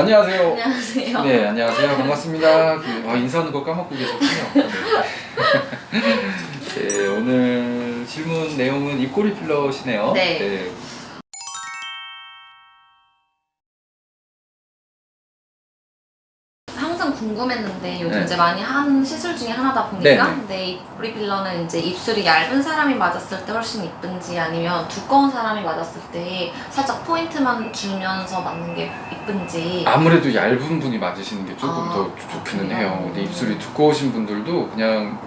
안녕하세요. 안녕하세요. 네, 안녕하세요. 반갑습니다. 인사하는 거 까먹고 계셨군요. 네, 오늘 질문 내용은 입꼬리 필러시네요. 네. 항상 궁금했는데 요즘 네. 이제 많이 하는 시술 중에 하나다 보니까 네네. 근데 입꼬리 필러는 이제 입술이 얇은 사람이 맞았을 때 훨씬 이쁜지 아니면 두꺼운 사람이 맞았을 때 살짝 포인트만 주면서 맞는 게 이쁜지. 아무래도 얇은 분이 맞으시는 게 조금 아, 더 좋기는 그래요? 해요. 근데 입술이 두꺼우신 분들도 그냥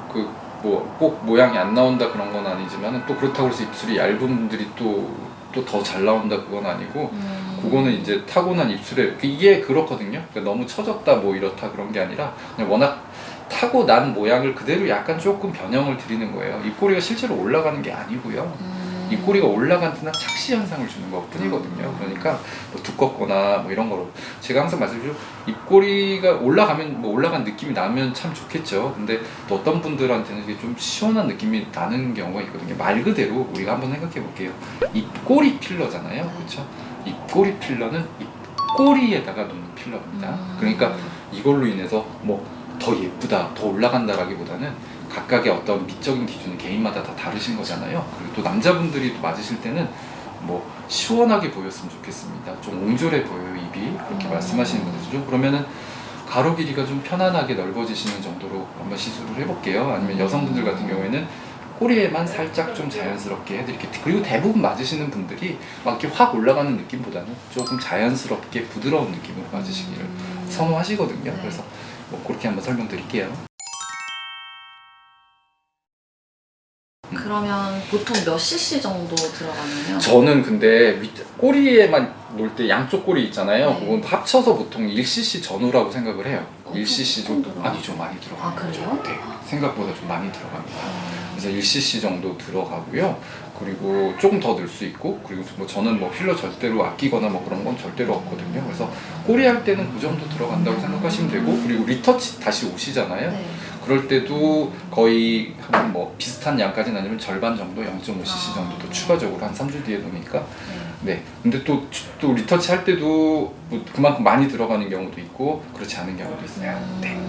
꼭 모양이 안 나온다 그런 건 아니지만 또 그렇다고 해서 입술이 얇은 분들이 또 더 잘 나온다 그건 아니고 그거는 이제 타고난 입술에 이게 그렇거든요. 그러니까 너무 처졌다 뭐 이렇다 그런 게 아니라 그냥 워낙 타고난 모양을 그대로 약간 조금 변형을 드리는 거예요. 입꼬리가 실제로 올라가는 게 아니고요. 입꼬리가 올라간 듯한 착시 현상을 주는 것 뿐이거든요. 그러니까 뭐 두껍거나 뭐 이런 거로 제가 항상 말씀드리죠. 입꼬리가 올라가면 뭐 올라간 느낌이 나면 참 좋겠죠. 근데 또 어떤 분들한테는 이게 좀 시원한 느낌이 나는 경우가 있거든요. 말 그대로 우리가 한번 생각해 볼게요. 입꼬리 필러잖아요. 그렇죠? 입꼬리 필러는 입꼬리에다가 놓는 필러입니다. 그러니까 이걸로 인해서 뭐 더 예쁘다, 더 올라간다라기보다는 각각의 어떤 미적인 기준은 개인마다 다 다르신 거잖아요. 그리고 또 남자분들이 또 맞으실 때는 뭐 시원하게 보였으면 좋겠습니다. 좀 옹졸해 보여요, 입이. 그렇게 말씀하시는 분들이죠. 그러면은 가로 길이가 좀 편안하게 넓어지시는 정도로 한번 시술을 해볼게요. 아니면 여성분들 같은 경우에는 꼬리에만 살짝 좀 자연스럽게 해드릴게요. 그리고 대부분 맞으시는 분들이 막 이렇게 확 올라가는 느낌보다는 조금 자연스럽게 부드러운 느낌으로 맞으시기를 선호하시거든요. 네. 그래서 뭐 그렇게 한번 설명드릴게요. 그러면 보통 몇 cc 정도 들어가나요? 저는 근데 꼬리에만 놓을 때 양쪽 꼬리 있잖아요. 네. 그건 합쳐서 보통 1cc 전후라고 생각을 해요. 어, 1cc 좀 정도. 들어가요? 아니, 좀 많이 들어가요. 아, 그래요? 네. 생각보다 좀 많이 들어갑니다. 그래서 1cc 정도 들어가고요. 그리고 조금 더 넣을 수 있고, 그리고 뭐 저는 뭐 필러 절대로 아끼거나 뭐 그런 건 절대로 없거든요. 그래서 꼬리 할 때는 그 정도 들어간다고 생각하시면 되고, 그리고 리터치 다시 오시잖아요. 네. 그럴 때도 거의 한 뭐 비슷한 양까지는 아니면 절반 정도, 0.5cc 정도 더 추가적으로 한 3주 뒤에 놓으니까. 네. 네. 근데 또 리터치 할 때도 뭐 그만큼 많이 들어가는 경우도 있고 그렇지 않은 경우도 있어요. 네.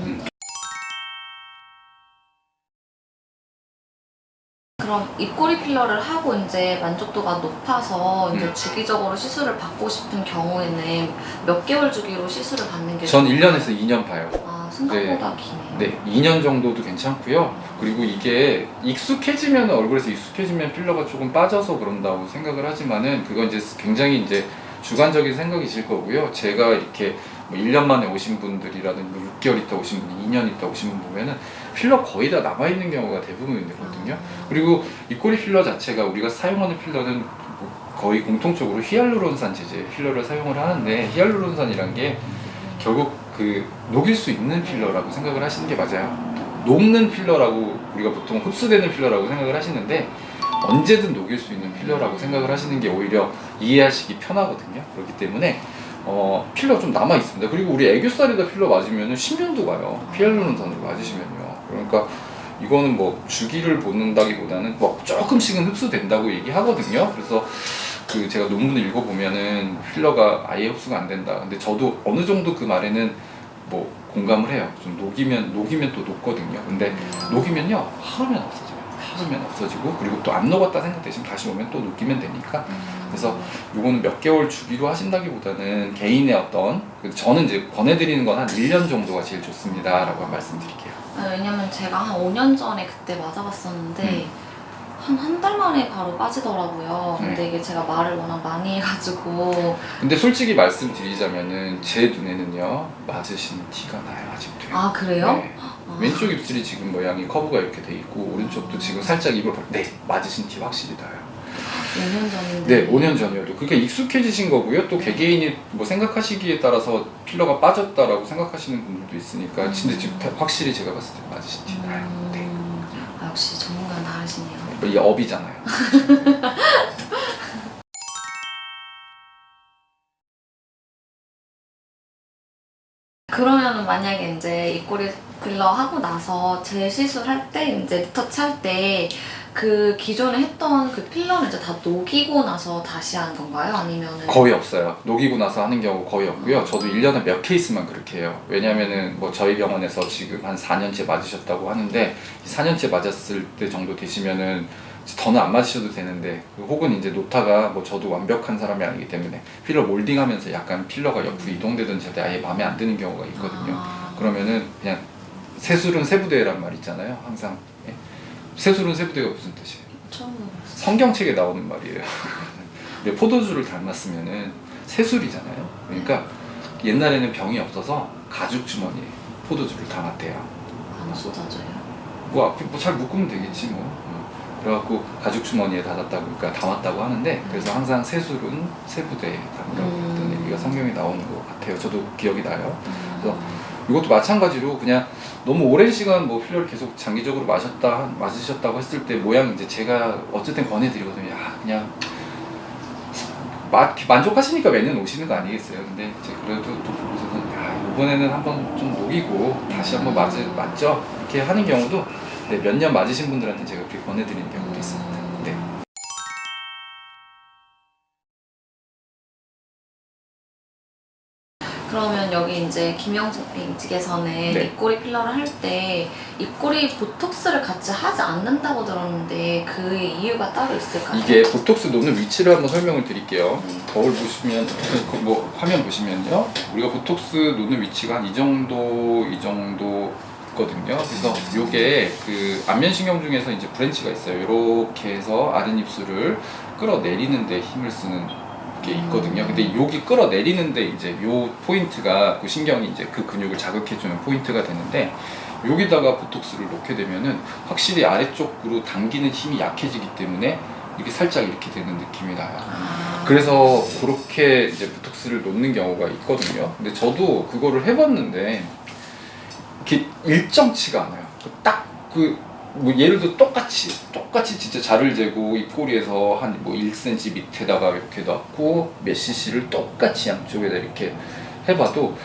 그럼 입꼬리 필러를 하고 이제 만족도가 높아서 이제 주기적으로 시술을 받고 싶은 경우에는 몇 개월 주기로 시술을 받는 게 전 1년에서 2년 봐요. 아, 생각보다 기네요. 네, 2년 정도도 괜찮고요. 그리고 이게 익숙해지면 얼굴에서 익숙해지면 필러가 조금 빠져서 그런다고 생각을 하지만은 그건 이제 굉장히 이제 주관적인 생각이실 거고요. 제가 이렇게 뭐 1년 만에 오신 분들이라든지 뭐 6개월 있다 오신 분, 2년 있다 오신 분 보면은 필러 거의 다 남아있는 경우가 대부분이거든요. 그리고 입꼬리 필러 자체가 우리가 사용하는 필러는 거의 공통적으로 히알루론산 재질 필러를 사용을 하는데 히알루론산이란 게 결국 그 녹일 수 있는 필러라고 생각을 하시는 게 맞아요. 녹는 필러라고 우리가 보통 흡수되는 필러라고 생각을 하시는데 언제든 녹일 수 있는 필러라고 생각을 하시는 게 오히려 이해하시기 편하거든요. 그렇기 때문에 필러 좀 남아 있습니다. 그리고 우리 애교살에다 필러 맞으면 10년도 가요. 히알루론산으로 맞으시면요. 그러니까 이거는 뭐 주기를 보는다기보다는 뭐 조금씩은 흡수된다고 얘기하거든요. 그래서 그 제가 논문을 읽어보면은 필러가 아예 흡수가 안 된다. 근데 저도 어느 정도 그 말에는 뭐 공감을 해요. 좀 녹이면 또 녹거든요. 근데 녹이면요 하루면 없어져요. 하루면 없어지고 그리고 또 안 녹았다 생각되시면 다시 오면 또 녹이면 되니까. 그래서 요거는 몇 개월 주기로 하신다기보다는 개인의 어떤 저는 이제 권해드리는 건 한 1년 정도가 제일 좋습니다라고 말씀드릴게요. 왜냐면 제가 한 5년 전에 그때 맞아봤었는데 한 달 만에 바로 빠지더라고요. 근데 이게 제가 말을 워낙 많이 해가지고. 근데 솔직히 말씀드리자면은 제 눈에는요 맞으신 티가 나요 아직도요. 아, 그래요? 네. 왼쪽 입술이 지금 모양이 커브가 이렇게 돼 있고 오른쪽도 지금 살짝 입을 네 맞으신 티 확실히 나요. 5년 전인데. 네, 5년 전이어도 그게 익숙해지신 거고요. 또 개개인이 뭐 생각하시기에 따라서 필러가 빠졌다라고 생각하시는 분들도 있으니까 근데 지금 확실히 제가 봤을 때 맞으신 티 나요. 네. 아, 역시 전문가는 다르시네요. 이 업이잖아요. 그러면은 만약에 이제 입꼬리 필러 하고 나서 재시술 할 때 이제 리터치 할 때 그 기존에 했던 그 필러는 이제 다 녹이고 나서 다시 하는 건가요? 아니면은 거의 없어요. 녹이고 나서 하는 경우 거의 없고요. 저도 1년에 몇 케이스만 그렇게 해요. 왜냐면은 뭐 저희 병원에서 지금 한 4년째 맞으셨다고 하는데 4년째 맞았을 때 정도 되시면은 더는 안 맞으셔도 되는데 혹은 이제 노타가 뭐 저도 완벽한 사람이 아니기 때문에 필러 몰딩하면서 약간 필러가 옆으로 이동되든지 아예 마음에 안 드는 경우가 있거든요. 아, 그러면은 그냥 세술은 세부대란 말 있잖아요. 항상 예? 세술은 세부대가 무슨 뜻이에요? 처음 들었어요. 성경책에 나오는 말이에요. 근데 포도주를 닮았으면은 세술이잖아요. 그러니까 옛날에는 병이 없어서 가죽 주머니에 포도주를 담았대요. 안 쏟아져요? 뭐 앞에 뭐잘 묶으면 되겠지 뭐. 그래갖고 가죽 주머니에 닫았다고 그러니까 담았다고 하는데 그래서 항상 세술은 세부대에 담으라고 했던 얘기가 성경에 나오는 것 같아요. 저도 기억이 나요. 그래서 이것도 마찬가지로 그냥 너무 오랜 시간 뭐 필러를 계속 장기적으로 맞으셨다고 했을 때 모양 이제 제가 어쨌든 권해드리거든요. 야 그냥 만족하시니까 매년 오시는 거 아니겠어요? 근데 이제 그래도 또 보고서는 야 이번에는 한번 좀 녹이고 다시 한번 맞죠? 이렇게 하는 경우도 네, 몇 년 맞으신 분들한테 제가 그렇게 권해드리는 경우도 있습니다. 네. 그러면 여기 이제 김영직에서는 네. 입꼬리 필러를 할 때 입꼬리 보톡스를 같이 하지 않는다고 들었는데 그 이유가 따로 있을까요? 이게 보톡스 놓는 위치를 한번 설명을 드릴게요. 네. 거울 보시면 뭐 화면 보시면요, 우리가 보톡스 놓는 위치가 한 이 정도 거든요. 그래서 요게 그 안면신경 중에서 이제 브랜치가 있어요. 이렇게 해서 아랫입술을 끌어내리는데 힘을 쓰는 게 있거든요. 근데 여기 끌어내리는데 이제 요 포인트가 그 신경이 이제 그 근육을 자극해주는 포인트가 되는데 여기다가 보톡스를 놓게 되면은 확실히 아래쪽으로 당기는 힘이 약해지기 때문에 이렇게 살짝 이렇게 되는 느낌이 나요. 그래서 그렇게 이제 보톡스를 놓는 경우가 있거든요. 근데 저도 그거를 해봤는데 이렇게 일정치가 않아요. 딱 뭐 예를 들어 똑같이 진짜 자를 재고 입꼬리에서 한 뭐 1cm 밑에다가 이렇게 놨고 몇 cc를 똑같이 양쪽에다 이렇게 해봐도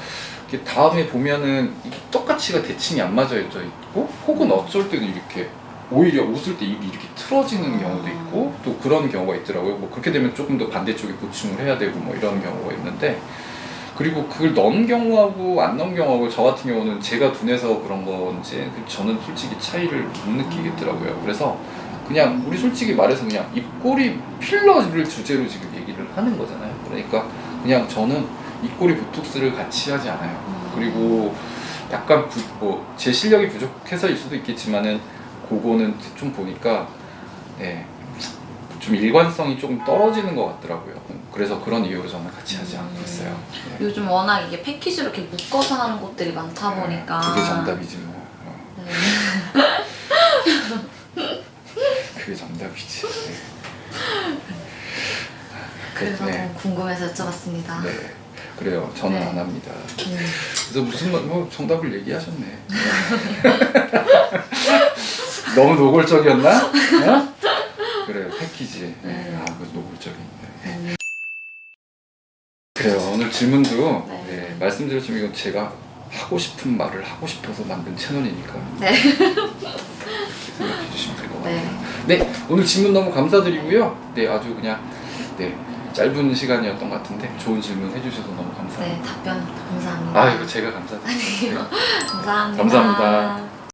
이렇게 다음에 보면은 이게 똑같이가 대칭이 안 맞아져 있고 혹은 어쩔 때는 이렇게 오히려 웃을 때 입이 이렇게 틀어지는 경우도 있고 또 그런 경우가 있더라고요. 뭐 그렇게 되면 조금 더 반대쪽에 보충을 해야 되고 뭐 이런 경우가 있는데 그리고 그걸 넣은 경우하고 안 넣은 경우하고 저 같은 경우는 제가 둔해서 그런 건지 저는 솔직히 차이를 못 느끼겠더라고요. 그래서 그냥 우리 솔직히 말해서 그냥 입꼬리 필러를 주제로 지금 얘기를 하는 거잖아요. 그러니까 그냥 저는 입꼬리 보톡스를 같이 하지 않아요. 그리고 약간 뭐 제 실력이 부족해서일 수도 있겠지만은 그거는 좀 보니까 네, 좀 일관성이 조금 떨어지는 것 같더라고요. 그래서 그런 이유로 저는 같이 하지 않고 있어요. 네. 요즘 워낙 이게 패키지로 이렇게 묶어서 하는 곳들이 많다 보니까 그게 정답이지 뭐. 네. 그게 정답이지. 네. 그래서 네. 궁금해서 여쭤봤습니다. 네. 그래요. 저는 네. 안 합니다. 그래서 무슨 뭐 정답을 얘기하셨네. 너무 노골적이었나? 어? 그래요. 패키지. 네. 아, 그 노골적인데. 그래요. 오늘 질문도 네. 네, 말씀드렸지만 이건 제가 하고 싶은 말을 하고 싶어서 만든 채널이니까 네. 생각해 주시면 될 것 같아요. 네. 네, 오늘 질문 너무 감사드리고요. 네, 아주 그냥 네 짧은 시간이었던 것 같은데 좋은 질문 해주셔서 너무 감사합니다. 네, 답변 감사합니다. 아, 이거 제가 감사드립니다. 네. 감사합니다. 감사합니다.